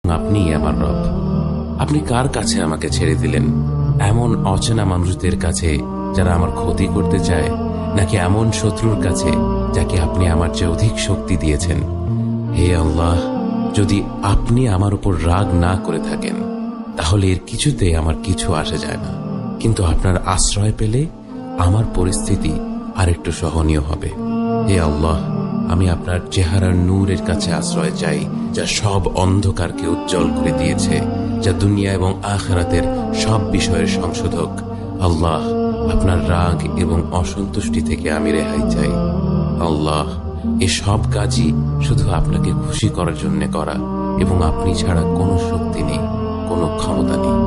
আপনিই আমার রব। আপনি কার কাছে আমাকে ছেড়ে দিলেন? এমন অচেনা মানুষদের কাছে যারা আমার ক্ষতি করতে চায়, নাকি এমন শত্রুর কাছে যাকে আপনি আমার চেয়ে অধিক শক্তি দিয়েছেন? হে আল্লাহ, যদি আপনি আমার উপর রাগ না করে থাকেন তাহলে এর কিছুতে আমার কিছু আসে যায় না, কিন্তু আপনার আশ্রয় পেলে আমার পরিস্থিতি আরেকটু সহনীয় হবে। হে আল্লাহ, আমি আপনার চেহারার নূরের কাছে আশ্রয় চাই, যা সব অন্ধকারকে উজ্জ্বল করে দিয়েছে, যা দুনিয়া এবং আখিরাতের সব বিষয়ের সংশোধক। আল্লাহ, আপনার রাগ এবং অসন্তুষ্টি থেকে আমি রেহাই চাই। আল্লাহ, এ সব কাজই শুধু আপনাকে খুশি করার জন্য করা, এবং আপনি ছাড়া কোনো শক্তি নেই, কোনো ক্ষমতা নেই।